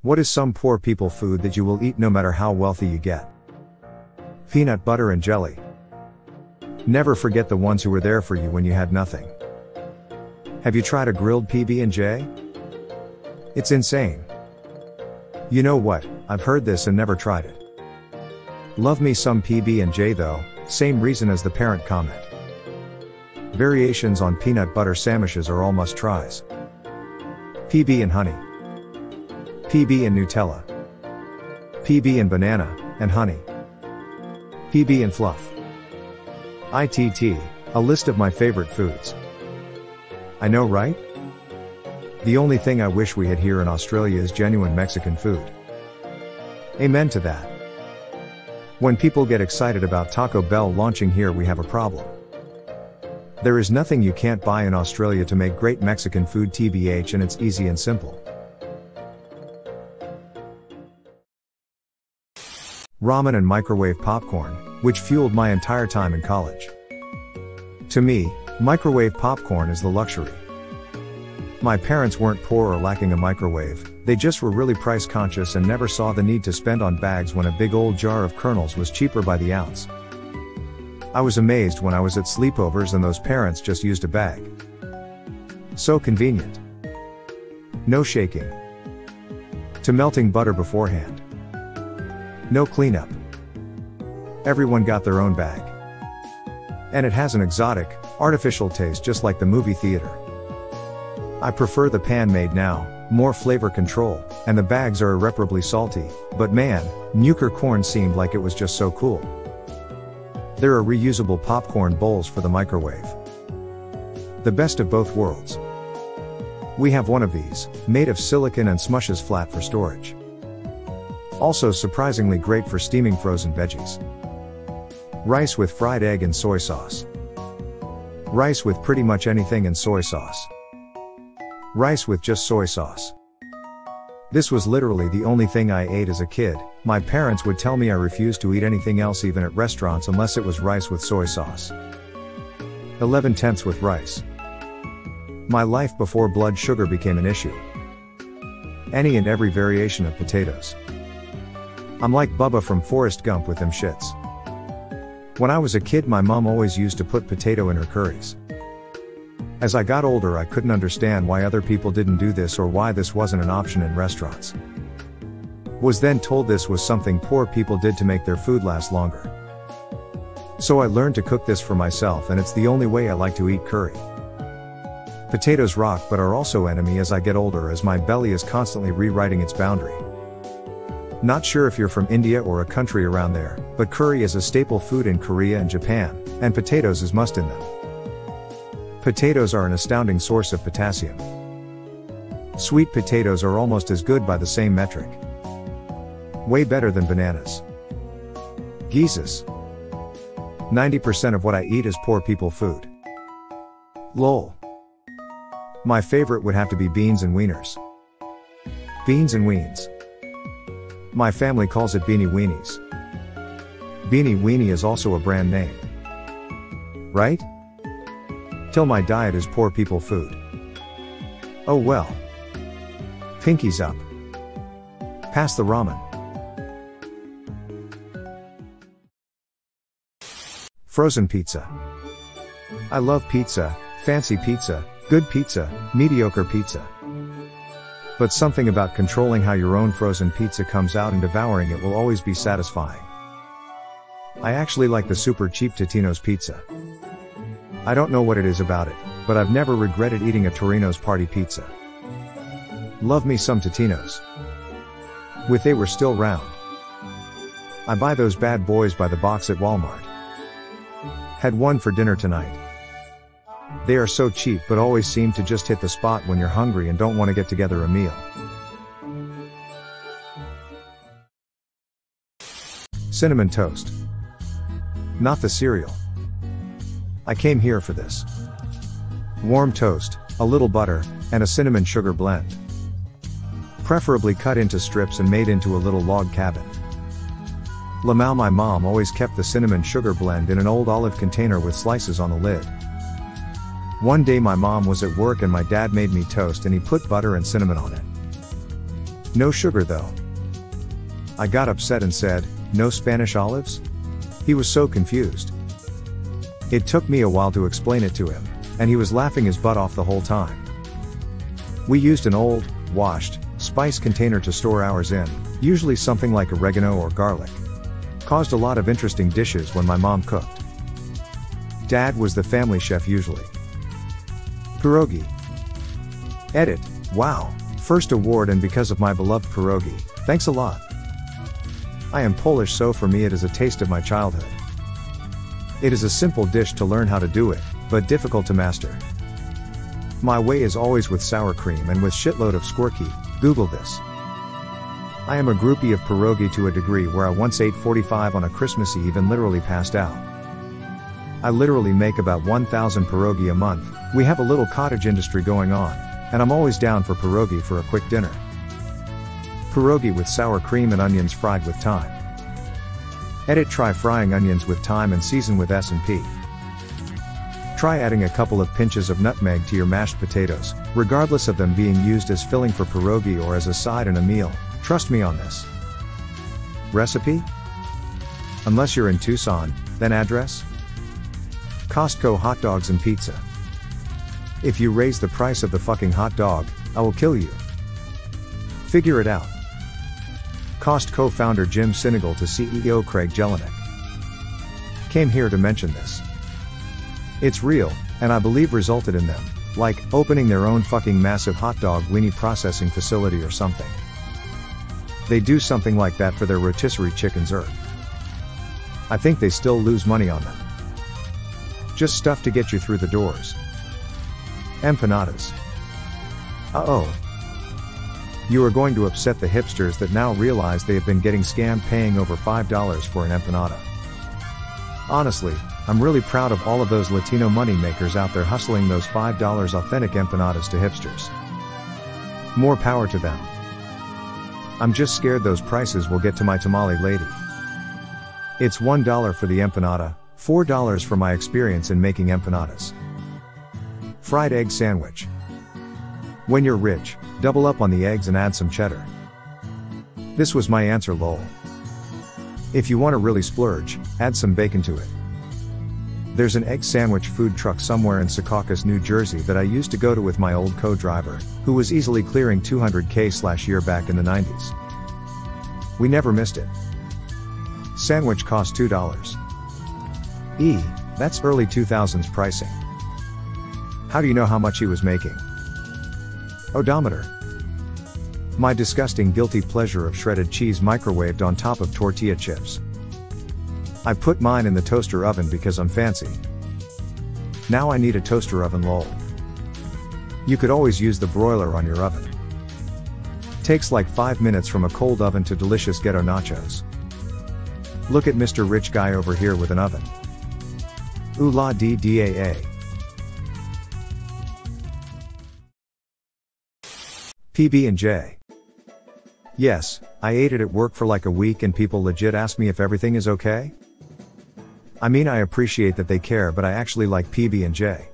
What is some poor people food that you will eat no matter how wealthy you get? Peanut butter and jelly. Never forget the ones who were there for you when you had nothing. Have you tried a grilled PB&J? It's insane. You know what, I've heard this and never tried it. Love me some PB&J though, same reason as the parent comment. Variations on peanut butter sandwiches are all must-tries. PB and honey. PB and Nutella. PB and banana, and honey. PB and fluff. ITT, a list of my favorite foods. I know, right? The only thing I wish we had here in Australia is genuine Mexican food. Amen to that. When people get excited about Taco Bell launching here, we have a problem. There is nothing you can't buy in Australia to make great Mexican food TBH, and it's easy and simple. Ramen and microwave popcorn, which fueled my entire time in college. To me, microwave popcorn is the luxury. My parents weren't poor or lacking a microwave, they just were really price conscious and never saw the need to spend on bags when a big old jar of kernels was cheaper by the ounce. I was amazed when I was at sleepovers and those parents just used a bag. So convenient. No shaking. To melting butter beforehand. No cleanup. Everyone got their own bag. And it has an exotic, artificial taste just like the movie theater. I prefer the pan made now, more flavor control, and the bags are irreparably salty, but man, nuker corn seemed like it was just so cool. There are reusable popcorn bowls for the microwave. The best of both worlds. We have one of these, made of silicone and smushes flat for storage. Also surprisingly great for steaming frozen veggies. Rice with fried egg and soy sauce. Rice with pretty much anything and soy sauce. Rice with just soy sauce. This was literally the only thing I ate as a kid. My parents would tell me I refused to eat anything else even at restaurants unless it was rice with soy sauce. 11/10 with rice. My life before blood sugar became an issue. Any and every variation of potatoes. I'm like Bubba from Forrest Gump with them shits. When I was a kid, my mom always used to put potato in her curries. As I got older, I couldn't understand why other people didn't do this or why this wasn't an option in restaurants. Was then told this was something poor people did to make their food last longer. So I learned to cook this for myself, and it's the only way I like to eat curry. Potatoes rock but are also enemy as I get older, as my belly is constantly rewriting its boundary. Not sure if you're from India or a country around there, but curry is a staple food in Korea and Japan, and potatoes is must in them. Potatoes are an astounding source of potassium. Sweet potatoes are almost as good by the same metric. Way better than bananas. Jesus. 90% of what I eat is poor people food. Lol. My favorite would have to be beans and wieners. Beans and weens. My family calls it beanie weenies. Beanie weenie is also a brand name. Right? Till my diet is poor people food. Oh well. Pinkies up. Pass the ramen. Frozen pizza. I love pizza, fancy pizza, good pizza, mediocre pizza. But something about controlling how your own frozen pizza comes out and devouring it will always be satisfying. I actually like the super cheap Totino's pizza. I don't know what it is about it, but I've never regretted eating a Torino's party pizza. Love me some Totino's. With they were still round. I buy those bad boys by the box at Walmart. Had one for dinner tonight. They are so cheap but always seem to just hit the spot when you're hungry and don't want to get together a meal. Cinnamon toast. Not the cereal. I came here for this. Warm toast, a little butter, and a cinnamon sugar blend. Preferably cut into strips and made into a little log cabin. Lamau, my mom always kept the cinnamon sugar blend in an old olive container with slices on the lid. One day my mom was at work and my dad made me toast and he put butter and cinnamon on it. No sugar though. I got upset and said, no Spanish olives? He was so confused. It took me a while to explain it to him, and he was laughing his butt off the whole time. We used an old, washed, spice container to store ours in, usually something like oregano or garlic. Caused a lot of interesting dishes when my mom cooked. Dad was the family chef usually. Pierogi. Edit. Wow, first award and because of my beloved pierogi, thanks a lot. I am Polish, so for me it is a taste of my childhood. It is a simple dish to learn how to do it, but difficult to master. My way is always with sour cream and with shitload of squirky. Google this. I am a groupie of pierogi to a degree where I once ate 45 on a Christmas Eve and literally passed out. I literally make about 1,000 pierogi a month. We have a little cottage industry going on, and I'm always down for pierogi for a quick dinner. Pierogi with sour cream and onions fried with thyme. Edit. Try frying onions with thyme and season with S&P. Try adding a couple of pinches of nutmeg to your mashed potatoes, regardless of them being used as filling for pierogi or as a side in a meal. Trust me on this. Recipe? Unless you're in Tucson, then address? Costco hot dogs and pizza. If you raise the price of the fucking hot dog, I will kill you. Figure it out. Costco founder Jim Sinegal to CEO Craig Jelinek. Came here to mention this. It's real, and I believe resulted in them, like, opening their own fucking massive hot dog weenie processing facility or something. They do something like that for their rotisserie chickens I think they still lose money on them. Just stuff to get you through the doors. Empanadas. Uh-oh. You are going to upset the hipsters that now realize they have been getting scammed paying over $5 for an empanada. Honestly, I'm really proud of all of those Latino money makers out there hustling those $5 authentic empanadas to hipsters. More power to them. I'm just scared those prices will get to my tamale lady. It's $1 for the empanada, $4 for my experience in making empanadas. Fried egg sandwich. When you're rich, double up on the eggs and add some cheddar. This was my answer, lol. If you want to really splurge, add some bacon to it. There's an egg sandwich food truck somewhere in Secaucus, New Jersey that I used to go to with my old co-driver, who was easily clearing 200K/year back in the 90s. We never missed it. Sandwich cost $2. That's early 2000s pricing. How do you know how much he was making? Odometer. My disgusting guilty pleasure of shredded cheese microwaved on top of tortilla chips. I put mine in the toaster oven because I'm fancy. Now I need a toaster oven, lol. You could always use the broiler on your oven. Takes like 5 minutes from a cold oven to delicious ghetto nachos. Look at Mr. Rich Guy over here with an oven. Ooh la dee daa. PB&J. Yes, I ate it at work for like a week and people legit ask me if everything is okay. I mean, I appreciate that they care, but I actually like PB&J.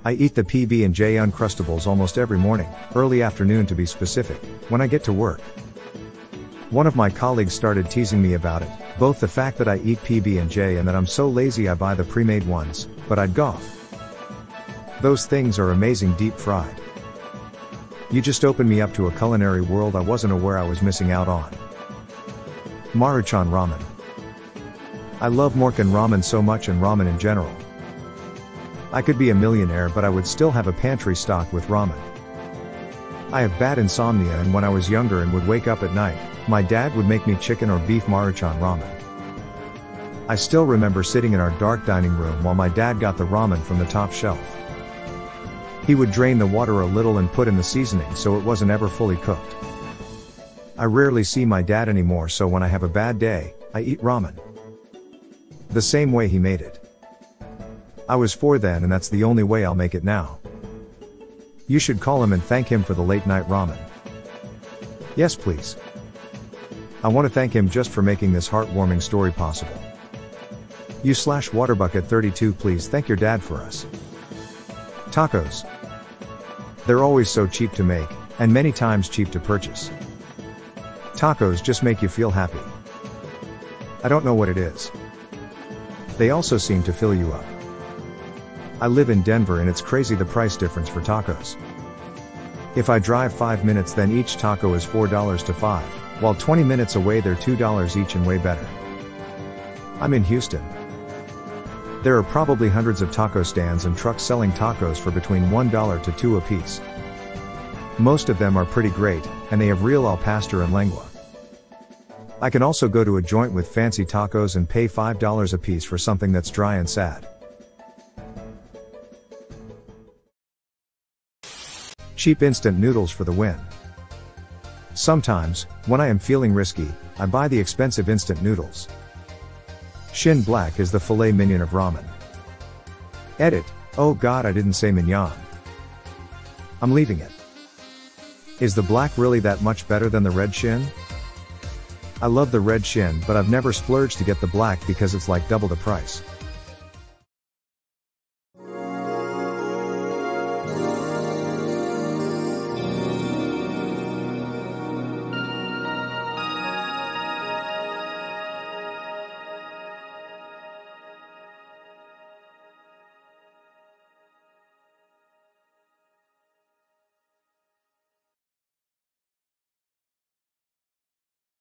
I eat the PB&J Uncrustables almost every morning, early afternoon to be specific, when I get to work. One of my colleagues started teasing me about it, both the fact that I eat PB&J and that I'm so lazy I buy the pre-made ones, but I'd scoff. Those things are amazing deep fried. You just opened me up to a culinary world I wasn't aware I was missing out on. Maruchan ramen. I love Moroccan ramen so much, and ramen in general. I could be a millionaire, but I would still have a pantry stocked with ramen. I have bad insomnia, and when I was younger and would wake up at night, my dad would make me chicken or beef Maruchan ramen. I still remember sitting in our dark dining room while my dad got the ramen from the top shelf. He would drain the water a little and put in the seasoning so it wasn't ever fully cooked. I rarely see my dad anymore, so when I have a bad day, I eat ramen. The same way he made it. I was 4 then, and that's the only way I'll make it now. You should call him and thank him for the late night ramen. Yes, please. I want to thank him just for making this heartwarming story possible. You/Waterbucket32, please thank your dad for us. Tacos. They're always so cheap to make, and many times cheap to purchase. Tacos just make you feel happy. I don't know what it is. They also seem to fill you up. I live in Denver and it's crazy the price difference for tacos. If I drive 5 minutes then each taco is $4 to $5, while 20 minutes away they're $2 each and way better. I'm in Houston. There are probably hundreds of taco stands and trucks selling tacos for between $1 to $2 a piece. Most of them are pretty great, and they have real al pastor and lengua. I can also go to a joint with fancy tacos and pay $5 a piece for something that's dry and sad. Cheap instant noodles for the win. Sometimes, when I am feeling risky, I buy the expensive instant noodles. Shin Black is the filet mignon of ramen. Edit, oh god I didn't say mignon. I'm leaving it. Is the black really that much better than the red shin? I love the red shin but I've never splurged to get the black because it's like double the price.